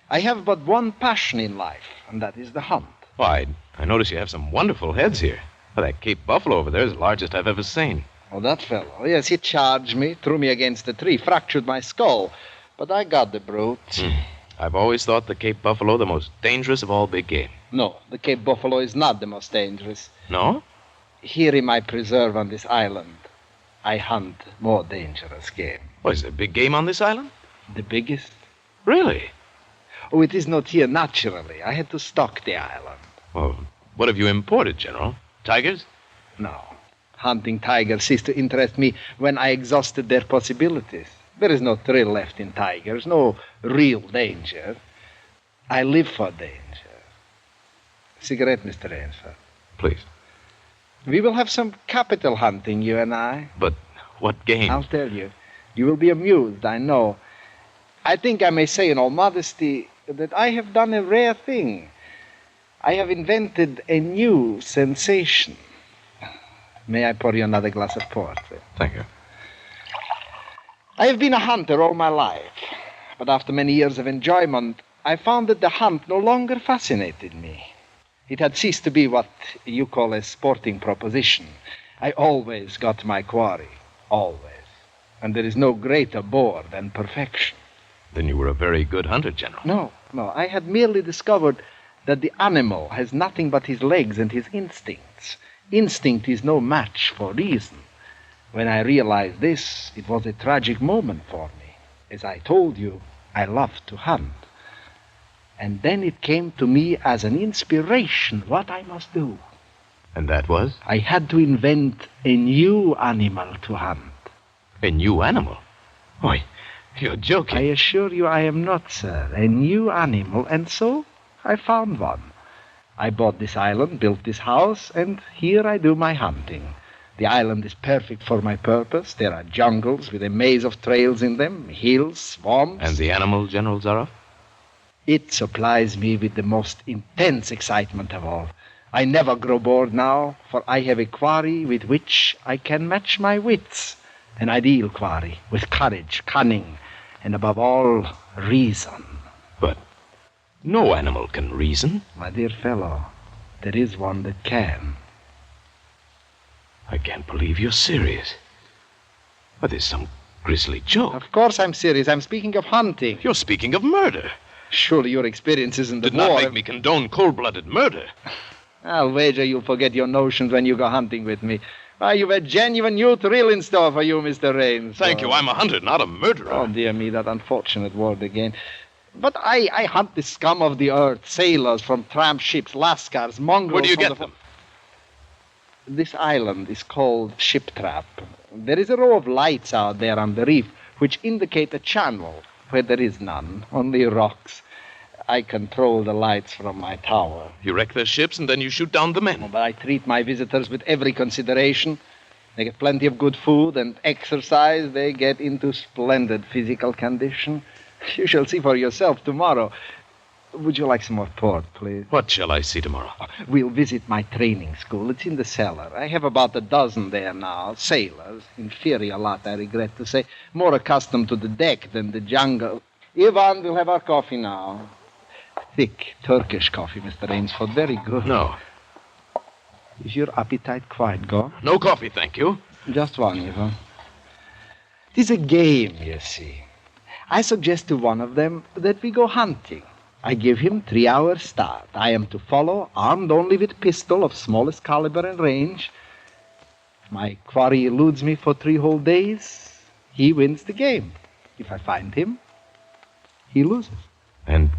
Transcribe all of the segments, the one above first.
I have but one passion in life, and that is the hunt. Why, I notice you have some wonderful heads here. Well, that Cape Buffalo over there is the largest I've ever seen. Oh, that fellow. Yes, he charged me, threw me against a tree, fractured my skull. But I got the brute. I've always thought the Cape Buffalo the most dangerous of all big game. No, the Cape Buffalo is not the most dangerous. No? Here in my preserve on this island, I hunt more dangerous game. Oh, is there big game on this island? The biggest? Really? Oh, it is not here naturally. I had to stock the island. Well, what have you imported, General? Tigers? No. Hunting tigers ceased to interest me when I exhausted their possibilities. There is no thrill left in tigers, no real danger. I live for danger. Cigarette, Mr. Rainsford. Please. We will have some capital hunting, you and I. But what game? I'll tell you. You will be amused, I know. I think I may say in all modesty that I have done a rare thing. I have invented a new sensation. May I pour you another glass of port? Thank you. I have been a hunter all my life, but after many years of enjoyment, I found that the hunt no longer fascinated me. It had ceased to be what you call a sporting proposition. I always got my quarry, always. And there is no greater bore than perfection. Then you were a very good hunter, General. No, I had merely discovered that the animal has nothing but his legs and his instincts. Instinct is no match for reason. When I realized this, it was a tragic moment for me. As I told you, I love to hunt. And then it came to me as an inspiration what I must do. And that was? I had to invent a new animal to hunt. A new animal? Why, you're joking. I assure you I am not, sir. A new animal, and so I found one. I bought this island, built this house, and here I do my hunting. The island is perfect for my purpose. There are jungles with a maze of trails in them, hills, swamps. And the animal, General Zaroff? It supplies me with the most intense excitement of all. I never grow bored now, for I have a quarry with which I can match my wits. An ideal quarry, with courage, cunning, and above all, reason. But no animal can reason. My dear fellow, there is one that can. I can't believe you're serious. But there's some grisly joke. Of course I'm serious. I'm speaking of hunting. You're speaking of murder. Surely your experiences in the Did war... not make me condone cold-blooded murder. I'll wager you'll forget your notions when you go hunting with me. Why, you've a genuine new thrill in store for you, Mr. Raines. Thank you. I'm a hunter, not a murderer. Oh, dear me, that unfortunate word again. But I hunt the scum of the earth, sailors from tramp ships, lascars, mongrels... Where do you from get them? This island is called Ship Trap. There is a row of lights out there on the reef which indicate a channel where there is none, only rocks. I control the lights from my tower. You wreck their ships and then you shoot down the men. Oh, but I treat my visitors with every consideration. They get plenty of good food and exercise. They get into splendid physical condition. You shall see for yourself tomorrow. Would you like some more port, please? What shall I see tomorrow? We'll visit my training school. It's in the cellar. I have about a dozen there now. Sailors. Inferior lot, I regret to say. More accustomed to the deck than the jungle. Ivan, we'll have our coffee now. Thick Turkish coffee, Mr. Rainsford. Very good. No. Is your appetite quite gone? No coffee, thank you. Just one, Ivan. It is a game, you see. I suggest to one of them that we go hunting. I give him 3 hours start. I am to follow, armed only with pistol of smallest caliber and range. If my quarry eludes me for 3 whole days, he wins the game. If I find him, he loses. And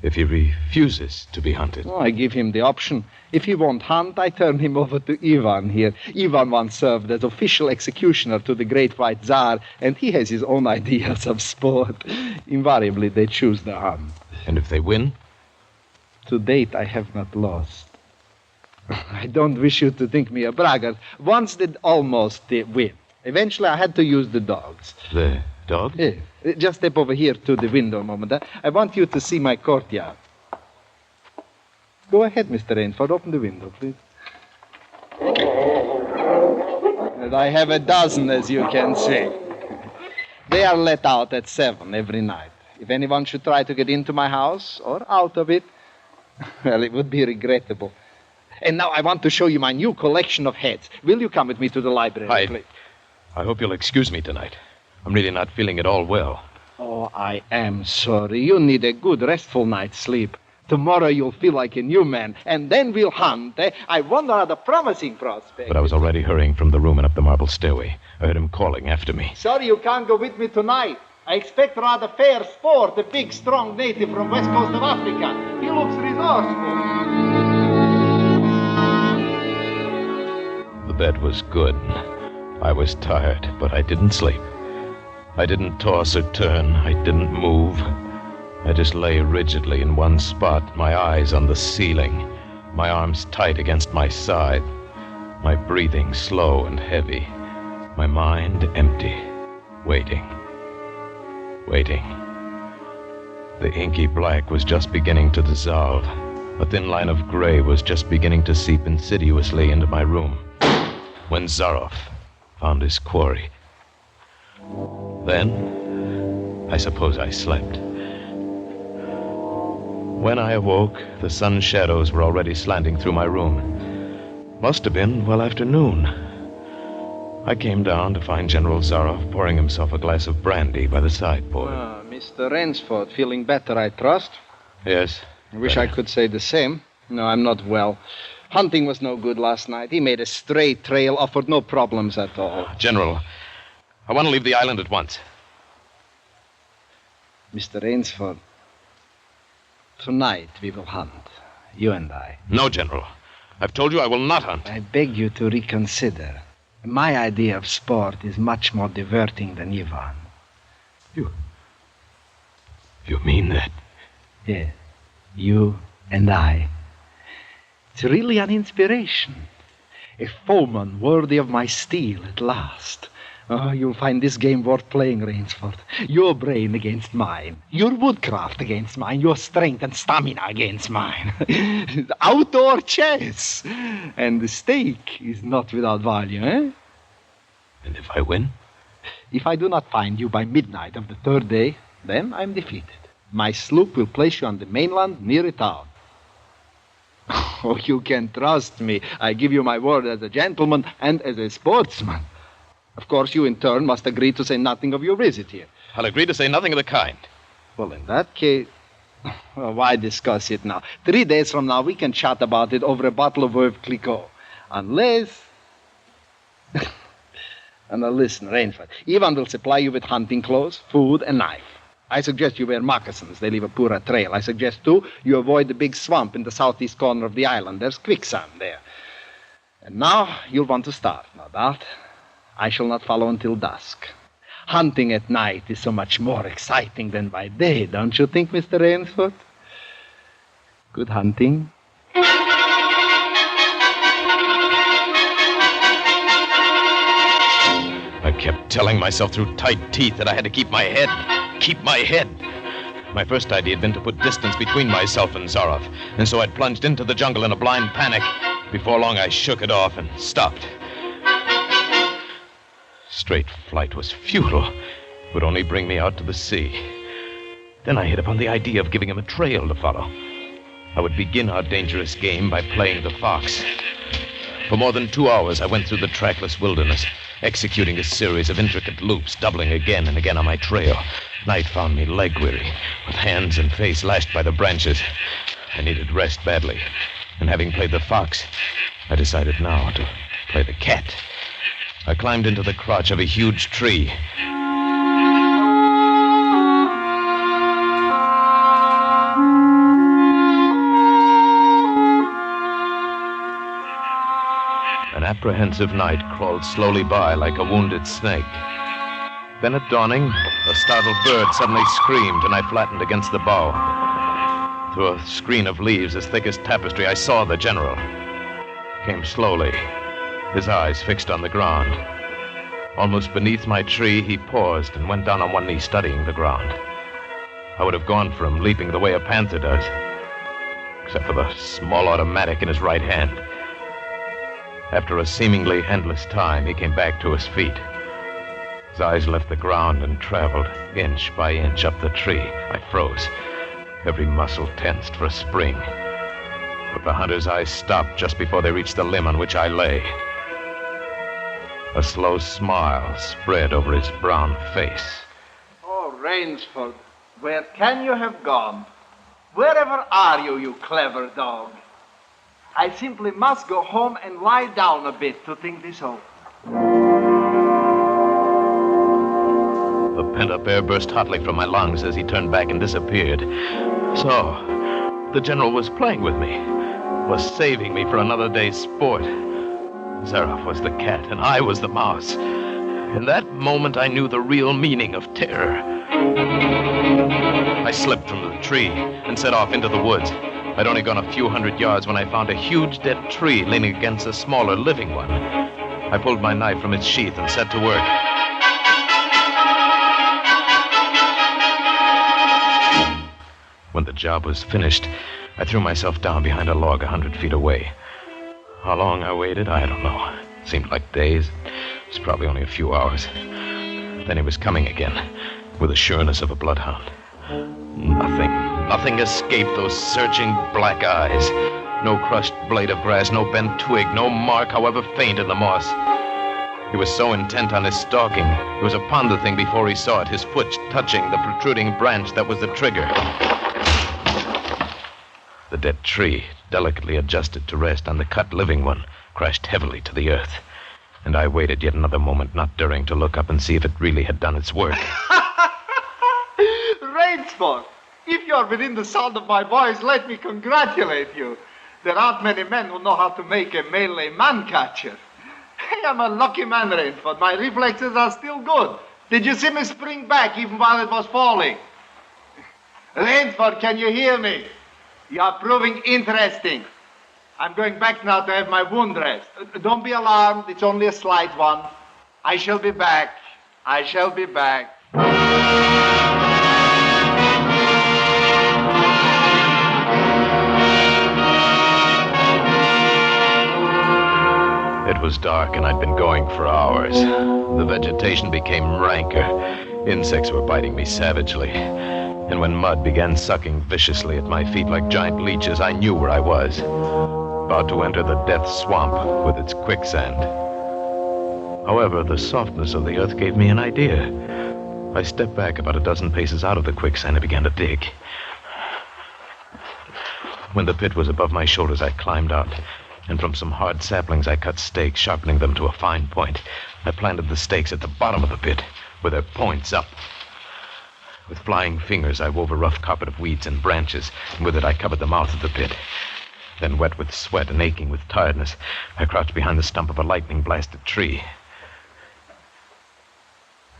if he refuses to be hunted? Oh, I give him the option. If he won't hunt, I turn him over to Ivan here. Ivan once served as official executioner to the great white Tsar, and he has his own ideas of sport. Invariably, they choose the hunt. And if they win? To date, I have not lost. I don't wish you to think me a braggart. Once did almost win. Eventually, I had to use the dogs. The dog? Yeah. Just step over here to the window a moment. I want you to see my courtyard. Go ahead, Mr. Rainford. Open the window, please. And I have a dozen, as you can see. They are let out at 7 every night. If anyone should try to get into my house or out of it, well, it would be regrettable. And now I want to show you my new collection of heads. Will you come with me to the library, please? I hope you'll excuse me tonight. I'm really not feeling at all well. Oh, I am sorry. You need a good, restful night's sleep. Tomorrow you'll feel like a new man, and then we'll hunt. I wonder at the promising prospect. But I was already hurrying from the room and up the marble stairway. I heard him calling after me. Sorry you can't go with me tonight. I expect rather fair sport, a big, strong native from west coast of Africa. He looks resourceful. The bed was good. I was tired, but I didn't sleep. I didn't toss or turn. I didn't move. I just lay rigidly in one spot, my eyes on the ceiling, my arms tight against my side, my breathing slow and heavy, my mind empty, waiting. The inky black was just beginning to dissolve. A thin line of gray was just beginning to seep insidiously into my room when Zaroff found his quarry. Then, I suppose I slept. When I awoke, the sun's shadows were already slanting through my room. Must have been well after noon. I came down to find General Zaroff pouring himself a glass of brandy by the sideboard. Mr. Rainsford, feeling better, I trust? Yes. I wish I could say the same. No, I'm not well. Hunting was no good last night. He made a straight trail, offered no problems at all. General, I want to leave the island at once. Mr. Rainsford, tonight we will hunt, you and I. No, General. I've told you I will not hunt. I beg you to reconsider. My idea of sport is much more diverting than Ivan. You mean that? Yes, you and I. It's really an inspiration. A foeman worthy of my steel at last. Oh, you'll find this game worth playing, Rainsford. Your brain against mine. Your woodcraft against mine. Your strength and stamina against mine. Outdoor chess. And the stake is not without value, eh? And if I win? If I do not find you by midnight of the third day, then I'm defeated. My sloop will place you on the mainland near a town. Oh, you can trust me. I give you my word as a gentleman and as a sportsman. Of course, you in turn must agree to say nothing of your visit here. I'll agree to say nothing of the kind. Well, in that case, well, why discuss it now? 3 days from now, we can chat about it over a bottle of Veuve Clicquot. Unless... And now listen, Rainford. Ivan will supply you with hunting clothes, food, and knife. I suggest you wear moccasins. They leave a poorer trail. I suggest, too, you avoid the big swamp in the southeast corner of the island. There's quicksand there. And now you'll want to start, no doubt. I shall not follow until dusk. Hunting at night is so much more exciting than by day, don't you think, Mr. Rainsford? Good hunting. I kept telling myself through tight teeth that I had to keep my head. Keep my head. My first idea had been to put distance between myself and Zaroff, and so I'd plunged into the jungle in a blind panic. Before long, I shook it off and stopped. Straight flight was futile. It would only bring me out to the sea. Then I hit upon the idea of giving him a trail to follow. I would begin our dangerous game by playing the fox. For more than 2 hours, I went through the trackless wilderness, executing a series of intricate loops, doubling again and again on my trail. Night found me leg-weary, with hands and face lashed by the branches. I needed rest badly, and having played the fox, I decided now to play the cat. I climbed into the crotch of a huge tree. An apprehensive night crawled slowly by like a wounded snake. Then at dawning, a startled bird suddenly screamed, and I flattened against the bough. Through a screen of leaves as thick as tapestry, I saw the general. Came slowly, his eyes fixed on the ground. Almost beneath my tree, he paused and went down on one knee, studying the ground. I would have gone for him, leaping the way a panther does, except for the small automatic in his right hand. After a seemingly endless time, he came back to his feet. His eyes left the ground and traveled inch by inch up the tree. I froze, every muscle tensed for a spring. But the hunter's eyes stopped just before they reached the limb on which I lay. A slow smile spread over his brown face. Oh, Rainsford, where can you have gone? Wherever are you, you clever dog? I simply must go home and lie down a bit to think this over. The pent-up air burst hotly from my lungs as he turned back and disappeared. So, the general was playing with me, was saving me for another day's sport. Zaroff was the cat, and I was the mouse. In that moment, I knew the real meaning of terror. I slipped from the tree and set off into the woods. I'd only gone a few hundred yards when I found a huge dead tree leaning against a smaller living one. I pulled my knife from its sheath and set to work. When the job was finished, I threw myself down behind a log 100 feet away. How long I waited, I don't know. It seemed like days. It was probably only a few hours. Then he was coming again, with the sureness of a bloodhound. Nothing escaped those searching black eyes. No crushed blade of grass, no bent twig, no mark, however faint, in the moss. He was so intent on his stalking, he was upon the thing before he saw it, his foot touching the protruding branch that was the trigger. The dead tree, delicately adjusted to rest on the cut living one, crashed heavily to the earth. And I waited yet another moment, not daring to look up and see if it really had done its work. Rainsford, if you're within the sound of my voice, let me congratulate you. There aren't many men who know how to make a melee man-catcher. I am a lucky man, Rainsford. My reflexes are still good. Did you see me spring back even while it was falling? Rainsford, can you hear me? You are proving interesting. I'm going back now to have my wound dressed. Don't be alarmed. It's only a slight one. I shall be back. I shall be back. It was dark, and I'd been going for hours. The vegetation became ranker. Insects were biting me savagely. And when mud began sucking viciously at my feet like giant leeches, I knew where I was. About to enter the death swamp with its quicksand. However, the softness of the earth gave me an idea. I stepped back about a dozen paces out of the quicksand and began to dig. When the pit was above my shoulders, I climbed out. And from some hard saplings, I cut stakes, sharpening them to a fine point. I planted the stakes at the bottom of the pit, with their points up. With flying fingers, I wove a rough carpet of weeds and branches, and with it I covered the mouth of the pit. Then, wet with sweat and aching with tiredness, I crouched behind the stump of a lightning-blasted tree.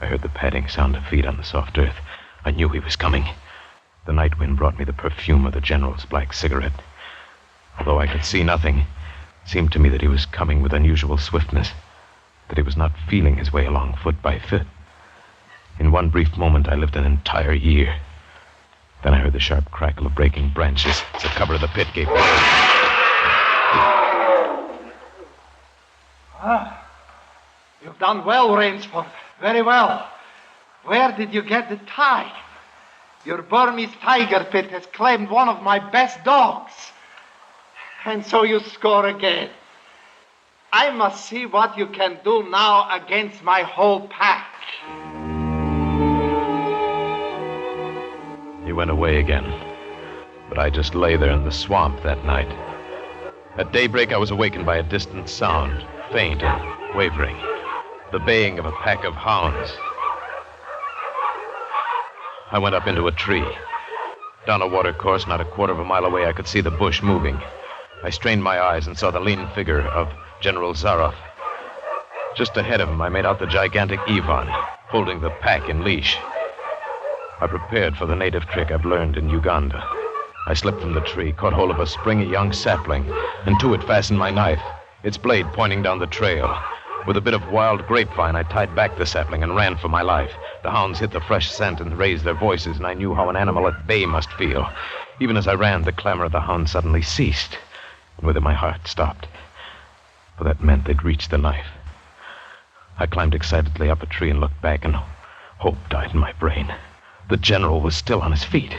I heard the padding sound of feet on the soft earth. I knew he was coming. The night wind brought me the perfume of the general's black cigarette. Although I could see nothing, it seemed to me that he was coming with unusual swiftness, that he was not feeling his way along foot by foot. In one brief moment, I lived an entire year. Then I heard the sharp crackle of breaking branches as the cover of the pit gave way. You've done well, Rainsford. Very well. Where did you get the time? Your Burmese tiger pit has claimed one of my best dogs. And so you score again. I must see what you can do now against my whole pack. He went away again, but I just lay there in the swamp that night. At daybreak, I was awakened by a distant sound, faint and wavering, the baying of a pack of hounds. I went up into a tree. Down a watercourse not a quarter of a mile away, I could see the bush moving. I strained my eyes and saw the lean figure of General Zaroff. Just ahead of him, I made out the gigantic Ivan, holding the pack in leash. I prepared for the native trick I've learned in Uganda. I slipped from the tree, caught hold of a springy young sapling, and to it fastened my knife, its blade pointing down the trail. With a bit of wild grapevine, I tied back the sapling and ran for my life. The hounds hit the fresh scent and raised their voices, and I knew how an animal at bay must feel. Even as I ran, the clamor of the hounds suddenly ceased, and with it my heart stopped, for that meant they'd reached the knife. I climbed excitedly up a tree and looked back, and hope died in my brain. The general was still on his feet.